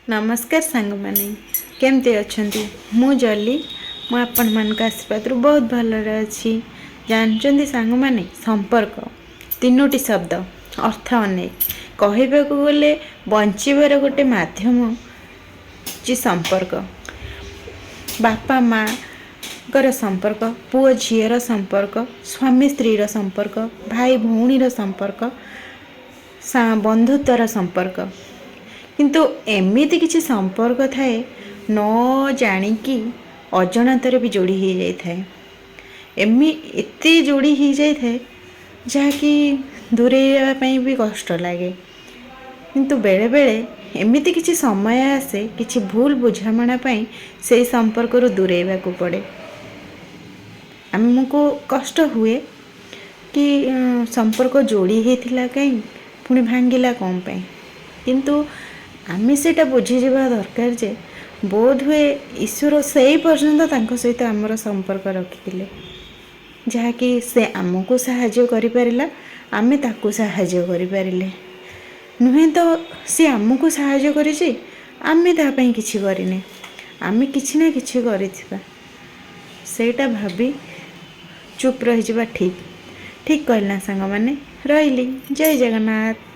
नमस्कार सांग माने केमती अच्छंती मु जल्ली मु आपण मान का आशीर्वाद बहुत भलरे अच्छी जानचंदी सांग माने संपर्क तीनोटी शब्द अर्थ अनेक कहबा को गले बंचिबार गोटे माध्यम जी संपर्क बापा माँ कर संपर्क पुओ झीर संपर्क स्वामी स्त्री संपर्क भाई भौणीर संपर्क बंधुत्वर संपर्क किंतु एମିତି କିଛି संपर्क थाए न जानिकी अजणातर भी जोड़ी हो जाए थाए एते जोड़ी हो जाए थाए जहाँकि दूरेई भी कष्ट लगे किंतु बेले बेले एମିତି କିଛି समय आसे किछि भूल बुझामणा पाई से संपर्क रु दूरेबा को पड़े आमको कष्ट हुए कि संपर्क जोड़ी होता कहीं पुणी भांगिला कौन पाई किंतु आम से बुझी जावा दरकार जे बोध हुए ईश्वर से पर्यंत तांको सहित आमर संपर्क रखिले जहाँकि से आमको साहाय्य करिपारिला आमे ताकू साहाय्य करिपारिले नुहे तो सी आमको साहाय्य करिछि आमे ता पई किछि करिने आमे किछि ना किछि करिथिबा सेटा भाबी चुप रही जावा ठीक ठीक कहला सांग माने रहिली जय जगन्नाथ।